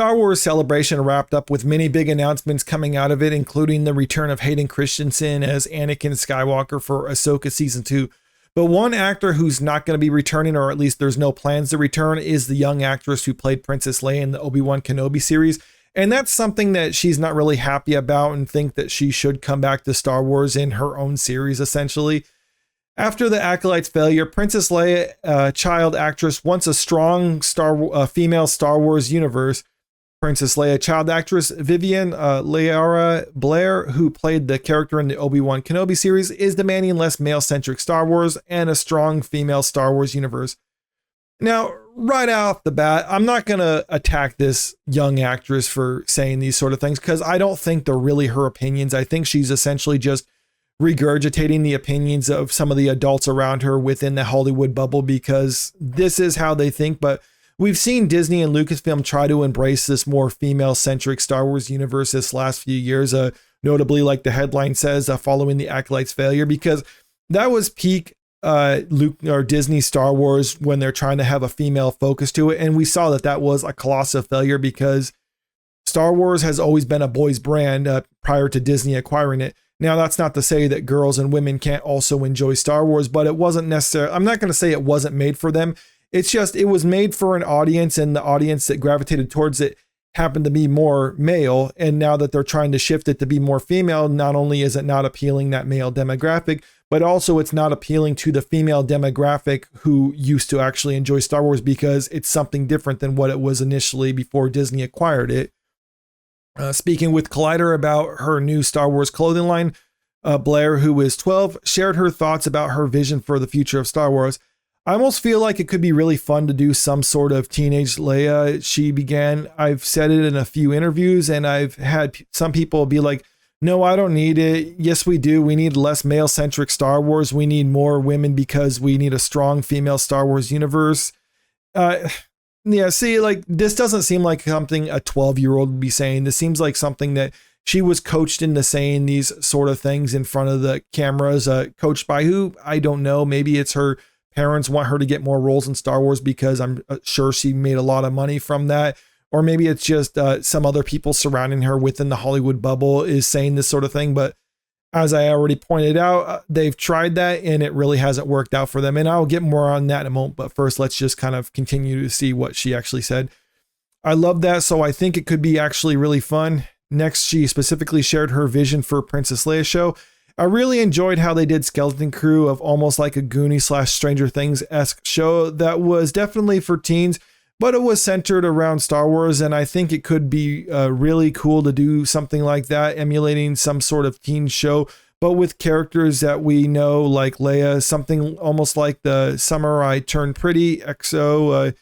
Star Wars Celebration wrapped up with many big announcements coming out of it, including the return of Hayden Christensen as Anakin Skywalker for Ahsoka Season 2. But one actor who's not going to be returning, or at least there's no plans to return, is the young actress who played Princess Leia in the Obi-Wan Kenobi series. And that's something that she's not really happy about and think that she should come back to Star Wars in her own series, essentially. After the Acolyte's failure, Princess Leia, a child actress, wants a strong female Star Wars universe. Princess Leia child actress Vivien Lyra Blair, who played the character in the Obi-Wan Kenobi series, is demanding less male-centric Star Wars and a strong female Star Wars universe. Now, right off the bat, I'm not going to attack this young actress for saying these sort of things because I don't think they're really her opinions. I think she's essentially just regurgitating the opinions of some of the adults around her within the Hollywood bubble because this is how they think. But we've seen Disney and Lucasfilm try to embrace this more female-centric Star Wars universe this last few years, notably, like the headline says, following the Acolyte's failure, because that was peak Disney Star Wars when they're trying to have a female focus to it. And we saw that that was a colossal failure because Star Wars has always been a boys brand prior to Disney acquiring it. Now, that's not to say that girls and women can't also enjoy Star Wars, but it wasn't necessarily, I'm not going to say it wasn't made for them. It's just, it was made for an audience, and the audience that gravitated towards it happened to be more male. And now that they're trying to shift it to be more female, not only is it not appealing that male demographic, but also it's not appealing to the female demographic who used to actually enjoy Star Wars because it's something different than what it was initially before Disney acquired it. Speaking with Collider about her new Star Wars clothing line, Blair, who is 12, shared her thoughts about her vision for the future of Star Wars. I almost feel like it could be really fun to do some sort of teenage Leia, she began. I've said it in a few interviews, and I've had some people be like, no, I don't need it. Yes, we do. We need less male-centric Star Wars. We need more women because we need a strong female Star Wars universe. Yeah, see, like, this doesn't seem like something a 12-year-old would be saying. This seems like something that she was coached into saying these sort of things in front of the cameras, coached by who? I don't know. Maybe it's her parents want her to get more roles in Star Wars because I'm sure she made a lot of money from that. Or maybe it's just some other people surrounding her within the Hollywood bubble is saying this sort of thing. But as I already pointed out, they've tried that and it really hasn't worked out for them. And I'll get more on that in a moment. But first, let's just kind of continue to see what she actually said. I love that. So I think it could be actually really fun. Next, she specifically shared her vision for Princess Leia show. I really enjoyed how they did Skeleton Crew of almost like a Goonie/Stranger Things-esque show that was definitely for teens, but it was centered around Star Wars, and I think it could be really cool to do something like that, emulating some sort of teen show, but with characters that we know, like Leia, something almost like the Samurai Turned Pretty, EXO,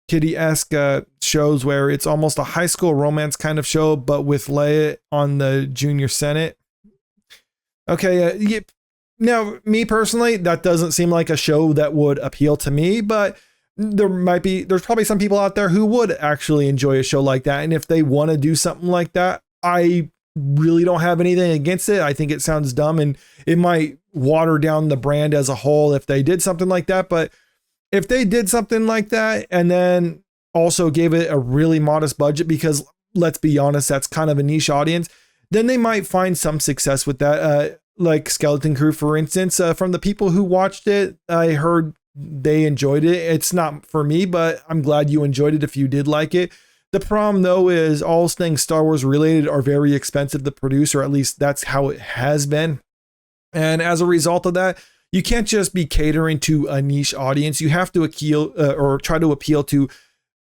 Kitty-esque shows where it's almost a high school romance kind of show, but with Leia on the Junior Senate. Okay, now, me personally, that doesn't seem like a show that would appeal to me, but there's probably some people out there who would actually enjoy a show like that. And if they want to do something like that, I really don't have anything against it. I think it sounds dumb and it might water down the brand as a whole if they did something like that. But if they did something like that and then also gave it a really modest budget, because let's be honest, that's kind of a niche audience, then they might find some success with that. Like Skeleton Crew, for instance, from the people who watched it, I heard they enjoyed it. It's not for me, but I'm glad you enjoyed it if you did like it. The problem, though, is all things Star Wars related are very expensive to produce, or at least that's how it has been. And as a result of that, you can't just be catering to a niche audience. You have to appeal or try to appeal to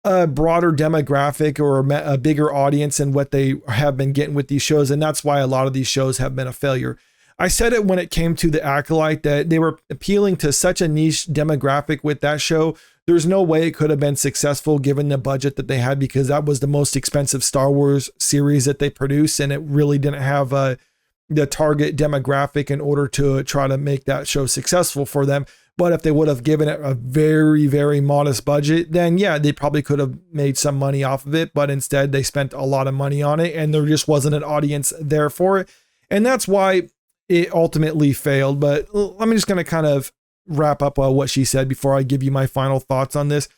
a broader demographic or a bigger audience than what they have been getting with these shows. And that's why a lot of these shows have been a failure. I said it when it came to the Acolyte that they were appealing to such a niche demographic with that show. There's no way it could have been successful given the budget that they had, because that was the most expensive Star Wars series that they produced. And it really didn't have the target demographic in order to try to make that show successful for them. But if they would have given it a very, very modest budget, then yeah, they probably could have made some money off of it. But instead, they spent a lot of money on it and there just wasn't an audience there for it. And that's why it ultimately failed. But I'm just going to kind of wrap up what she said before I give you my final thoughts on this.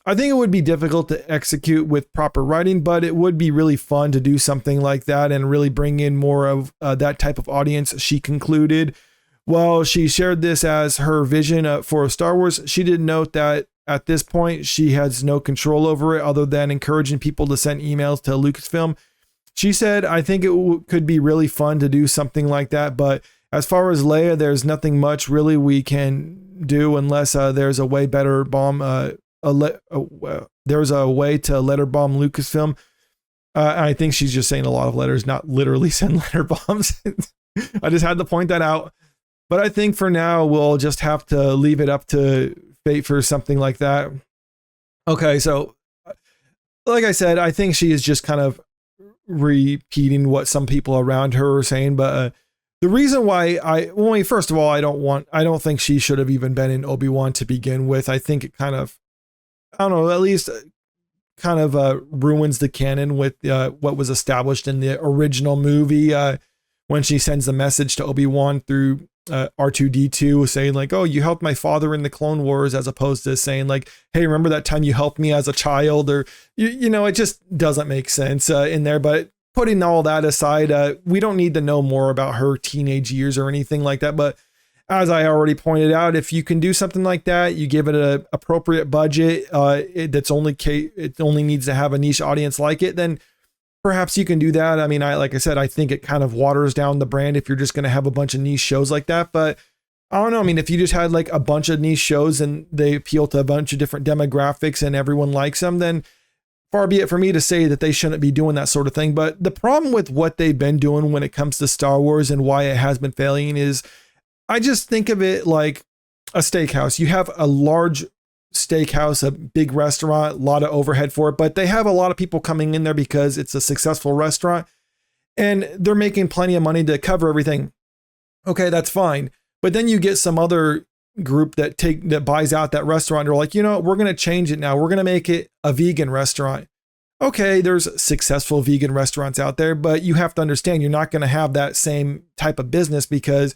I think it would be difficult to execute with proper writing, but it would be really fun to do something like that and really bring in more of that type of audience, she concluded. While she shared this as her vision for Star Wars, she did note that at this point, she has no control over it other than encouraging people to send emails to Lucasfilm. She said, I think it could be really fun to do something like that, but as far as Leia, there's nothing much really we can do unless there's a way better bomb. There's a way to letter bomb Lucasfilm. I think she's just saying a lot of letters, not literally send letter bombs. I just had to point that out. But I think for now, we'll just have to leave it up to fate for something like that. Okay, so like I said, I think she is just kind of repeating what some people around her are saying. But the reason why first of all, I don't think she should have even been in Obi-Wan to begin with. I think it kind of, I don't know, at least kind of ruins the canon with what was established in the original movie when she sends the message to Obi-Wan through R2-D2 saying like, oh, you helped my father in the Clone Wars, as opposed to saying like, hey, remember that time you helped me as a child? Or, you know, it just doesn't make sense in there. But putting all that aside, we don't need to know more about her teenage years or anything like that. But as I already pointed out, if you can do something like that, you give it an appropriate budget, it only needs to have a niche audience like it, then perhaps you can do that. I mean, like I said, I think it kind of waters down the brand if you're just going to have a bunch of niche shows like that. But I don't know. I mean, if you just had like a bunch of niche shows and they appeal to a bunch of different demographics and everyone likes them, then far be it for me to say that they shouldn't be doing that sort of thing. But the problem with what they've been doing when it comes to Star Wars and why it has been failing is I just think of it like a steakhouse. You have a large steakhouse, a big restaurant, a lot of overhead for it, but they have a lot of people coming in there because it's a successful restaurant and they're making plenty of money to cover everything. Okay, that's fine. But then you get some other group that buys out that restaurant. They're like, you know, we're going to change it now. We're going to make it a vegan restaurant. Okay, there's successful vegan restaurants out there, but you have to understand you're not going to have that same type of business because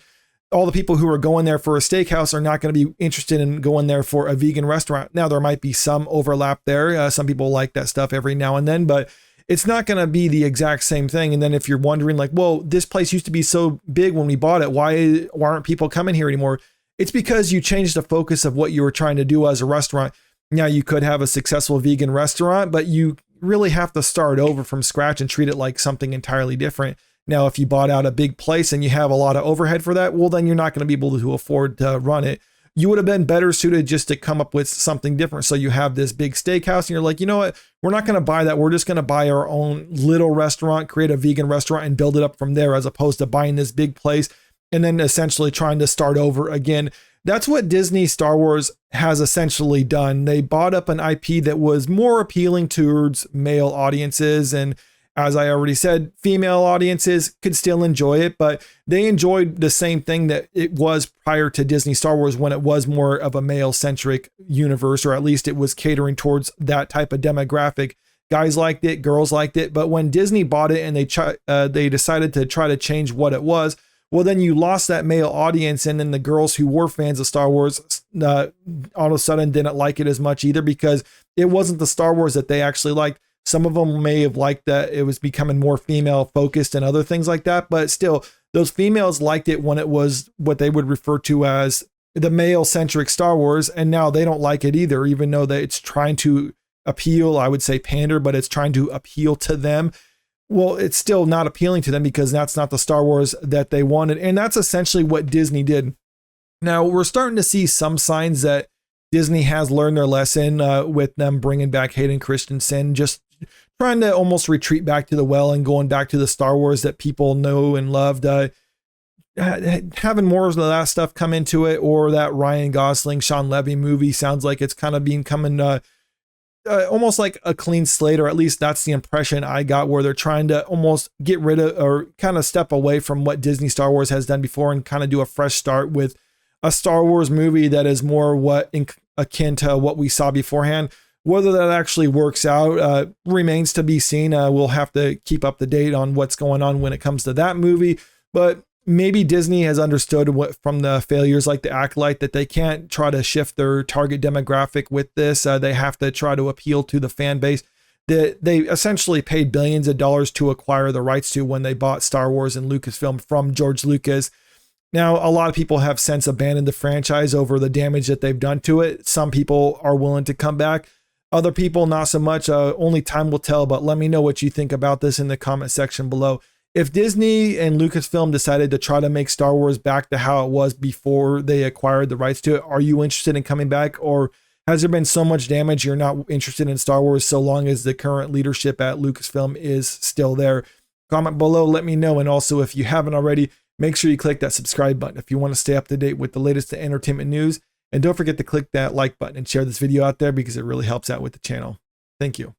all the people who are going there for a steakhouse are not going to be interested in going there for a vegan restaurant. Now, there might be some overlap there. Some people like that stuff every now and then, but it's not going to be the exact same thing. And then if you're wondering like, well, this place used to be so big when we bought it, why aren't people coming here anymore? It's because you changed the focus of what you were trying to do as a restaurant. Now, you could have a successful vegan restaurant, but you really have to start over from scratch and treat it like something entirely different. Now, if you bought out a big place and you have a lot of overhead for that, well, then you're not going to be able to afford to run it. You would have been better suited just to come up with something different. So you have this big steakhouse and you're like, you know what? We're not going to buy that. We're just going to buy our own little restaurant, create a vegan restaurant and build it up from there, as opposed to buying this big place and then essentially trying to start over again. That's what Disney Star Wars has essentially done. They bought up an IP that was more appealing towards male audiences, and as I already said, female audiences could still enjoy it, but they enjoyed the same thing that it was prior to Disney Star Wars when it was more of a male-centric universe, or at least it was catering towards that type of demographic. Guys liked it, girls liked it, but when Disney bought it and they decided to try to change what it was, well, then you lost that male audience, and then the girls who were fans of Star Wars all of a sudden didn't like it as much either because it wasn't the Star Wars that they actually liked. Some of them may have liked that it was becoming more female focused and other things like that. But still, those females liked it when it was what they would refer to as the male centric Star Wars. And now they don't like it either, even though that it's trying to appeal, I would say pander, but it's trying to appeal to them. Well, it's still not appealing to them because that's not the Star Wars that they wanted. And that's essentially what Disney did. Now we're starting to see some signs that Disney has learned their lesson with them bringing back Hayden Christensen, just trying to almost retreat back to the well and going back to the Star Wars that people know and loved. Having more of that stuff come into it, or that Ryan Gosling, Sean Levy movie sounds like it's kind of becoming almost like a clean slate, or at least that's the impression I got, where they're trying to almost get rid of or kind of step away from what Disney Star Wars has done before and kind of do a fresh start with a Star Wars movie that is more akin to what we saw beforehand. Whether that actually works out remains to be seen. We'll have to keep up to date on what's going on when it comes to that movie. But maybe Disney has understood what from the failures like the Acolyte that they can't try to shift their target demographic with this. They have to try to appeal to the fan base that they essentially paid billions of dollars to acquire the rights to when they bought Star Wars and Lucasfilm from George Lucas. Now, a lot of people have since abandoned the franchise over the damage that they've done to it. Some people are willing to come back. Other people, not so much. Only time will tell, but let me know what you think about this in the comment section below. If Disney and Lucasfilm decided to try to make Star Wars back to how it was before they acquired the rights to it, are you interested in coming back? Or has there been so much damage you're not interested in Star Wars so long as the current leadership at Lucasfilm is still there? Comment below, let me know. And also, if you haven't already, make sure you click that subscribe button if you want to stay up to date with the latest entertainment news. And don't forget to click that like button and share this video out there because it really helps out with the channel. Thank you.